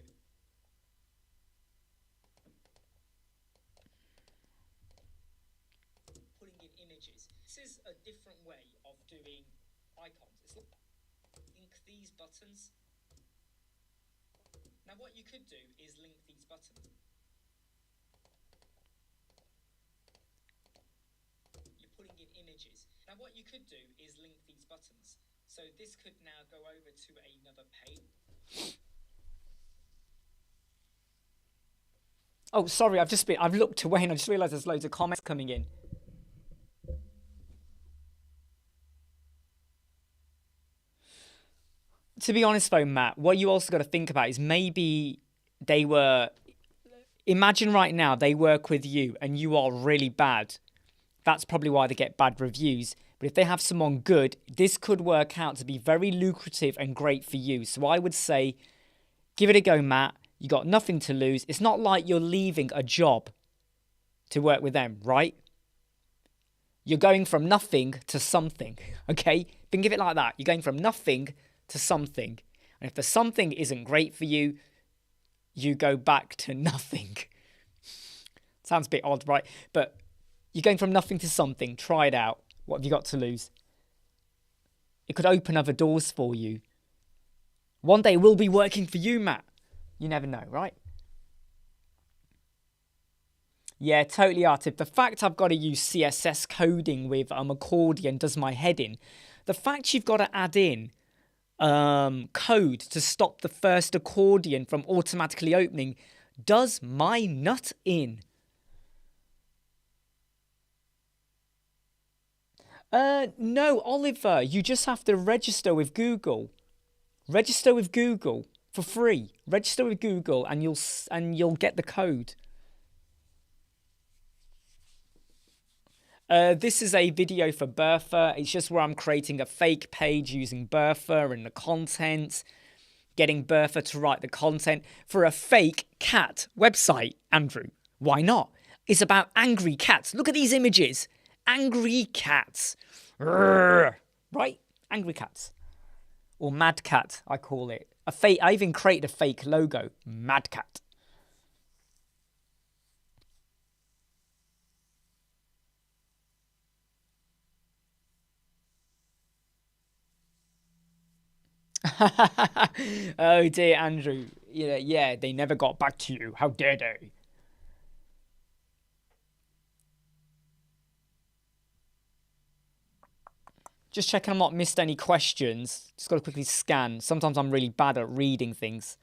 Putting in images. This is a different way of doing icons. It's like link these buttons. Now what you could do is link these buttons. You're putting in images. Now what you could do is link these buttons. So this could now go over to another page. Oh, sorry, I've looked away and I just realised there's loads of comments coming in. To be honest though, Matt, what you also got to think about is maybe imagine right now they work with you and you are really bad. That's probably why they get bad reviews. But if they have someone good, this could work out to be very lucrative and great for you. So I would say, give it a go, Matt. You got nothing to lose. It's not like you're leaving a job to work with them, right? You're going from nothing to something, okay? Think of it like that. You're going from nothing to something. And if the something isn't great for you, you go back to nothing. Sounds a bit odd, right? But you're going from nothing to something. Try it out. What have you got to lose? It could open other doors for you. One day we'll be working for you, Matt. You never know, right? Yeah, totally, Artif. The fact I've got to use CSS coding with accordion does my head in. The fact you've got to add in code to stop the first accordion from automatically opening does my nut in. No, Oliver, you just have to register with Google. Register with Google for free. Register with Google and you'll get the code. This is a video for Bertha. It's just where I'm creating a fake page using Bertha and the content, getting Bertha to write the content for a fake cat website, Andrew. Why not? It's about angry cats. Look at these images. Angry cats. Right? Angry cats. Or mad cat, I call it. I even created a fake logo. Mad cat. Oh dear, Andrew. Yeah, they never got back to you. How dare they? Just checking I've not missed any questions. Just got to quickly scan. Sometimes I'm really bad at reading things.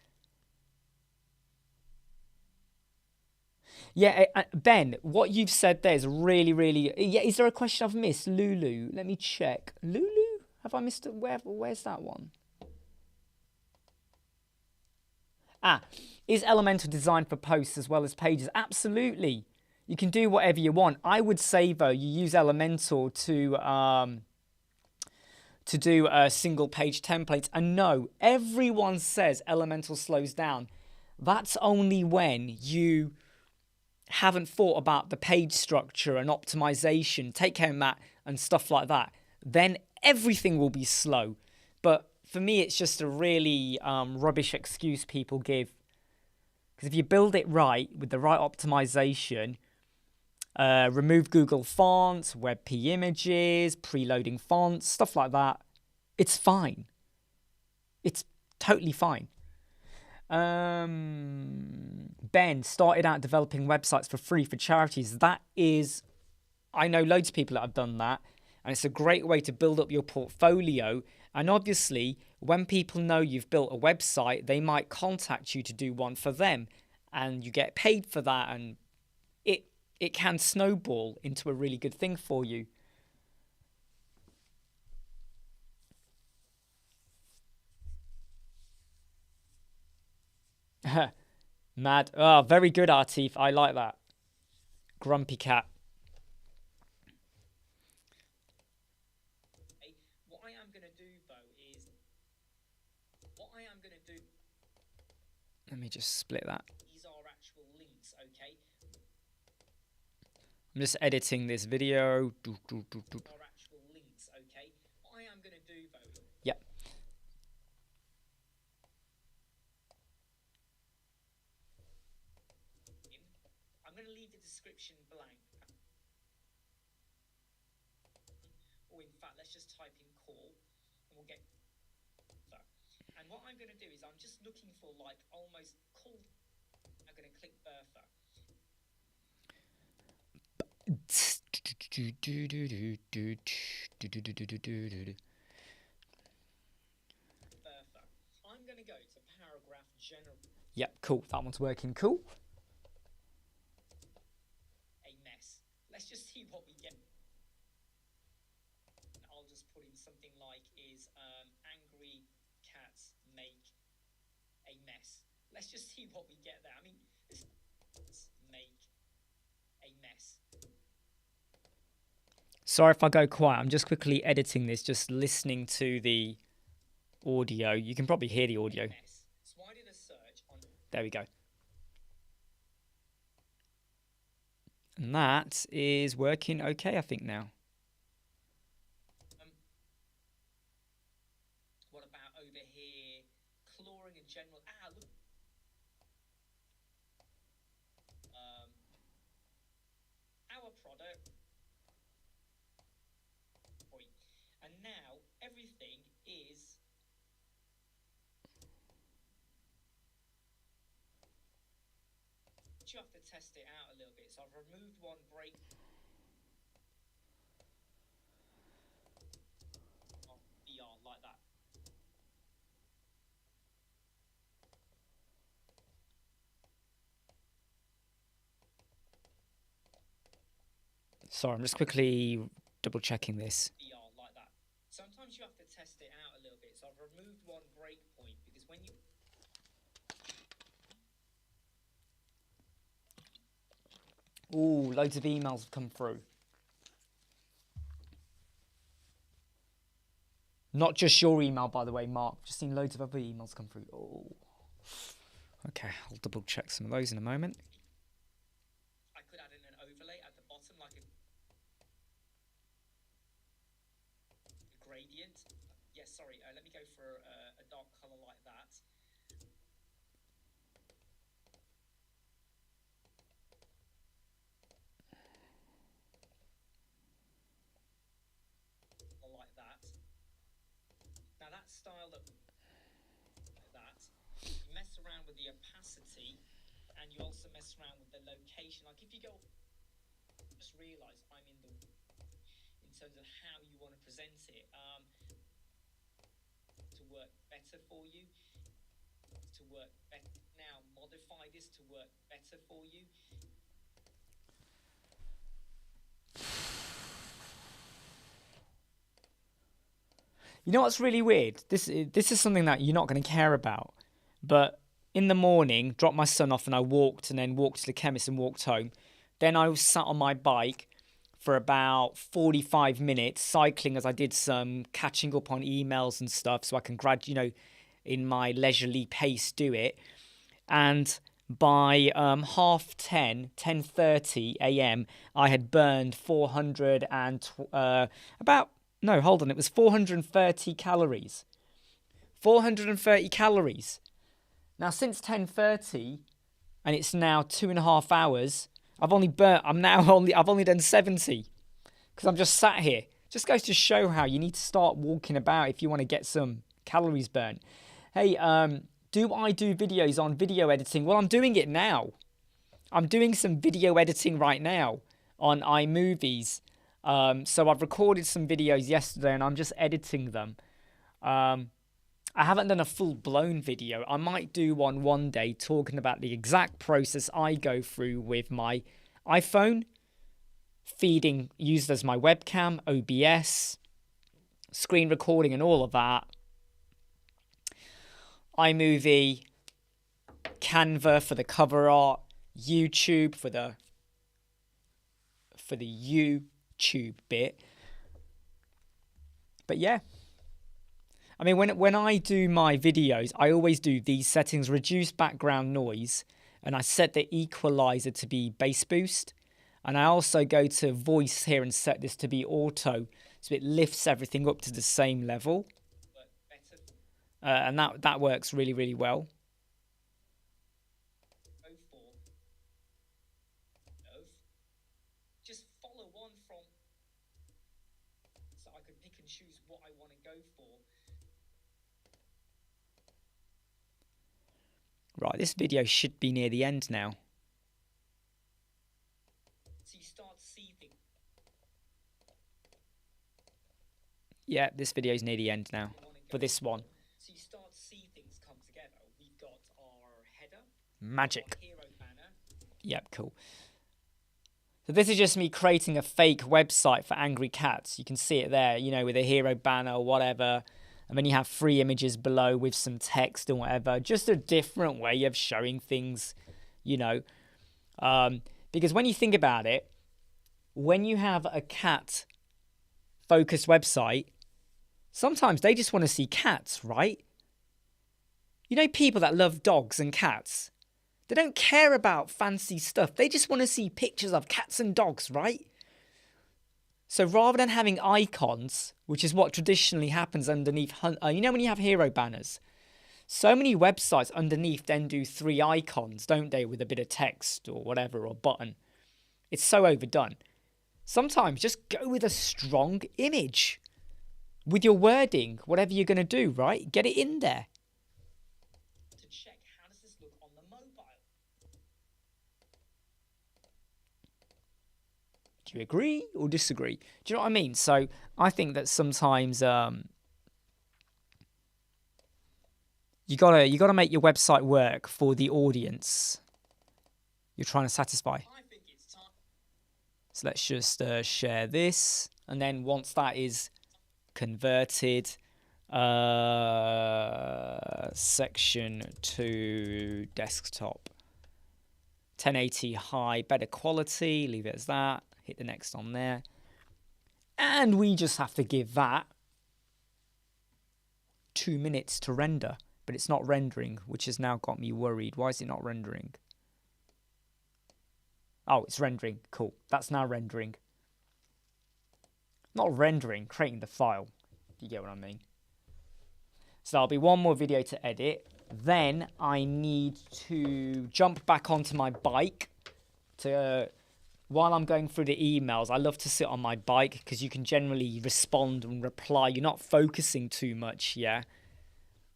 Yeah, Ben, what you've said there is really, really... Yeah, is there a question I've missed? Lulu, let me check. Lulu? Have I missed it? Where's that one? Is Elementor designed for posts as well as pages? Absolutely. You can do whatever you want. I would say, though, you use Elementor to do single page templates. And no, everyone says Elementor slows down. That's only when you haven't thought about the page structure and optimization, take care, Matt, and stuff like that. Then everything will be slow. But for me, it's just a really rubbish excuse people give. Because if you build it right, with the right optimization, remove Google fonts, WebP images, preloading fonts, stuff like that, it's fine. It's totally fine. Ben started out developing websites for free for charities. That is, I know loads of people that have done that. And it's a great way to build up your portfolio. And obviously, when people know you've built a website, they might contact you to do one for them. And you get paid for that. And it can snowball into a really good thing for you. Mad. Oh, very good, Artif. I like that. Grumpy cat. What I am going to do, though, is... What I am going to do... Let me just split that. These are actual links, okay? I'm just editing this video. These are actual links, okay? What I am going to do, though... Yep. I'm going to leave the description blank. Or in fact, let's just type in call and we'll get that. And what I'm going to do is I'm just looking for like almost call. I'm going to click Bertha. Bertha. I'm going to go to paragraph general. Yep, cool. That one's working cool. Let's just see what we get. I'll just put in something like is angry cats make a mess. Let's just see what we get there. I mean, let's make a mess. Sorry if I go quiet. I'm just quickly editing this, just listening to the audio. You can probably hear the audio. So I did a search on... There we go. And that is working okay, I think, now. What about over here? Chlorine in general. Look. Our product. And now everything is... You have to test it out a little bit. So I've removed one break. VR like that. Sorry, I'm just quickly double checking this. VR like that. Sometimes you have to test it out a little bit. So I've removed one breakpoint because when you... Ooh, loads of emails have come through. Not just your email, by the way, Mark. Just seen loads of other emails come through. Oh. Okay, I'll double check some of those in a moment. I could add in an overlay at the bottom, like a gradient. Yes, sorry. Let me go for a dark color like that. Like that. Now that style like that, you mess around with the opacity and you also mess around with the location. Like if you go, just realize I'm in terms of how you want to present it, to work better for you, to work better. Now modify this to work better for you. You know what's really weird? This is something that you're not going to care about. But in the morning, dropped my son off and I walked and then walked to the chemist and walked home. Then I was sat on my bike for about 45 minutes cycling as I did some catching up on emails and stuff so I can in my leisurely pace do it. And by 10:30 a.m. I had burned 430 calories. 430 calories. Now since 10:30, and it's now 2.5 hours, I've only done 70 because I'm just sat here. Just goes to show how you need to start walking about if you want to get some calories burnt. Hey, do I do videos on video editing? Well, I'm doing it now. I'm doing some video editing right now on iMovies. So I've recorded some videos yesterday and I'm just editing them. I haven't done a full-blown video. I might do one day talking about the exact process I go through with my iPhone feeding used as my webcam, OBS, screen recording and all of that. iMovie, Canva for the cover art, YouTube for the YouTube bit. But yeah, I mean, when I do my videos, I always do these settings: reduce background noise, and I set the equalizer to be bass boost, and I also go to voice here and set this to be auto, so it lifts everything up to the same level, and that works really, really well. Just follow on from, so I could pick and choose what I want to go for. Right, this video should be near the end now. So you start seething. Yeah, this video is near the end now for this one. So you start to see things come together. We've got our header, Magic. our hero banner. Yep, cool. So this is just me creating a fake website for Angry Cats. You can see it there, you know, with a hero banner or whatever. And then you have 3 images below with some text and whatever. Just a different way of showing things, you know. Because when you think about it, when you have a cat-focused website, sometimes they just want to see cats, right? You know, people that love dogs and cats, they don't care about fancy stuff. They just want to see pictures of cats and dogs, right? So rather than having icons, which is what traditionally happens underneath, you know, when you have hero banners, so many websites underneath then do 3 icons, don't they, with a bit of text or whatever, or button. It's so overdone. Sometimes just go with a strong image with your wording, whatever you're going to do, right? Get it in there. To check, how does this look on the mobile? Do you agree or disagree? Do you know what I mean? So I think that sometimes you gotta make your website work for the audience you're trying to satisfy. I think it's time. So let's just share this, and then once that is converted, section to desktop, 1080 high, better quality, leave it as that. Hit the next on there. And we just have to give that 2 minutes to render. But it's not rendering, which has now got me worried. Why is it not rendering? Oh, it's rendering. Cool. That's now rendering. Not rendering, creating the file. You get what I mean. So there'll be one more video to edit. Then I need to jump back onto my bike to... While I'm going through the emails, I love to sit on my bike because you can generally respond and reply. You're not focusing too much, yeah?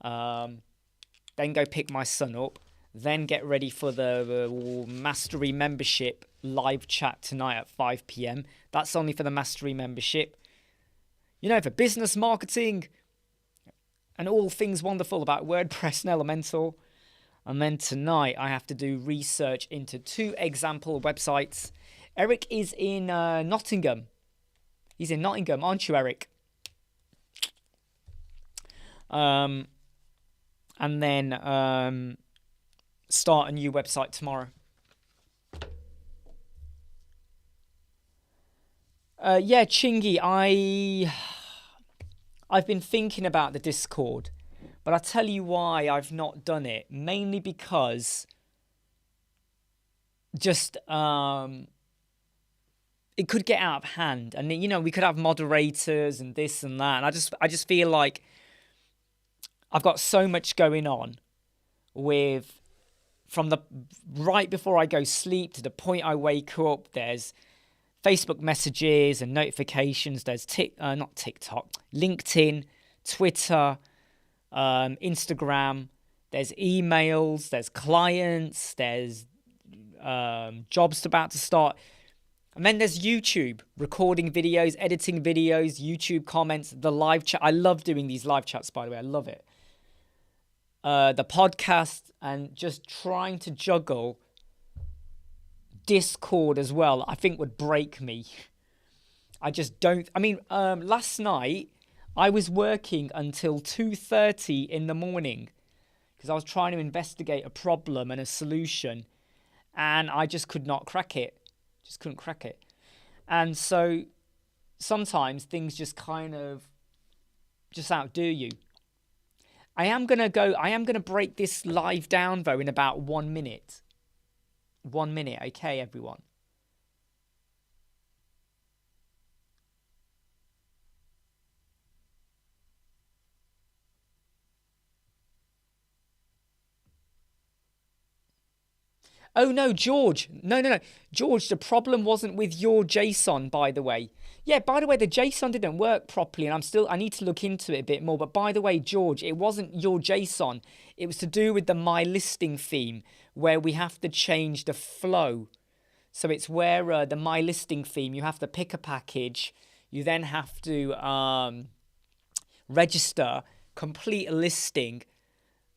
Then go pick my son up. Then get ready for the Mastery membership live chat tonight at 5 p.m. That's only for the Mastery membership. You know, for business marketing and all things wonderful about WordPress and Elementor. And then tonight I have to do research into 2 example websites. Eric is in Nottingham. He's in Nottingham, aren't you, Eric? And then start a new website tomorrow. Yeah, Chingy, I've been thinking about the Discord, but I'll tell you why I've not done it. Mainly because just it could get out of hand, and you know, we could have moderators and this and that, and I just feel like I've got so much going on with from the right before I go sleep to the point I wake up. There's Facebook messages and notifications. There's not TikTok, LinkedIn, Twitter, Instagram. There's emails. There's clients. There's jobs about to start. And then there's YouTube, recording videos, editing videos, YouTube comments, the live chat. I love doing these live chats, by the way. I love it. The podcast, and just trying to juggle Discord as well, I think would break me. I just don't. I mean, last night I was working until 2:30 in the morning because I was trying to investigate a problem and a solution, and I just could not crack it. Just couldn't crack it. And so sometimes things just kind of just outdo you. I am gonna break this live down though in about 1 minute. 1 minute, okay, everyone. Oh no, George. No. George, the problem wasn't with your JSON, by the way. Yeah, by the way, the JSON didn't work properly, and I need to look into it a bit more. But by the way, George, it wasn't your JSON. It was to do with the My Listing theme, where we have to change the flow. So it's where the My Listing theme, you have to pick a package. You then have to register, complete a listing.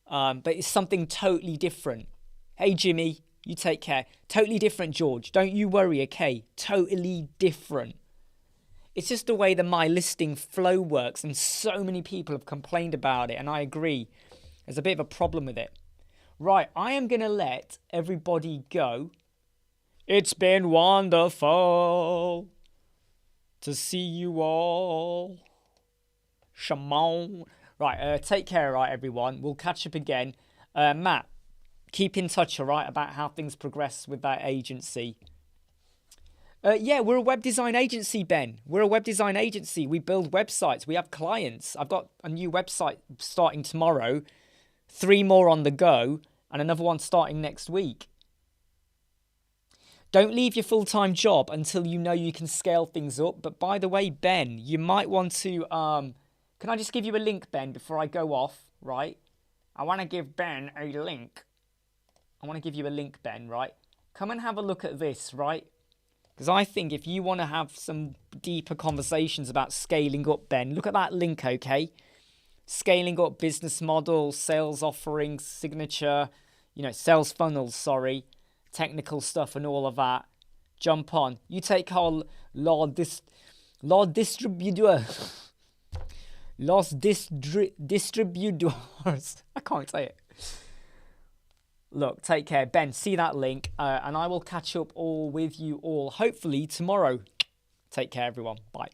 But it's something totally different. Hey, Jimmy. You take care. Totally different, George. Don't you worry, okay? Totally different. It's just the way the My Listing flow works, and so many people have complained about it, and I agree. There's a bit of a problem with it. Right, I am going to let everybody go. It's been wonderful to see you all. Shamon. Right, take care, right, everyone. We'll catch up again. Matt. Keep in touch, all right, about how things progress with that agency. Yeah, we're a web design agency, Ben. We're a web design agency. We build websites. We have clients. I've got a new website starting tomorrow, 3 more on the go, and another one starting next week. Don't leave your full-time job until you know you can scale things up. But by the way, Ben, you might want to... can I just give you a link, Ben, before I go off, right? I want to give Ben a link. I want to give you a link, Ben, right? Come and have a look at this, right? Because I think if you want to have some deeper conversations about scaling up, Ben, look at that link, okay? Scaling up business model, sales offerings, signature, sales funnels, sorry, technical stuff and all of that. Jump on. You take our Lord Distributor. Los Distributors. I can't say it. Look, take care. Ben, see that link, and I will catch up with you all, hopefully, tomorrow. Take care, everyone. Bye.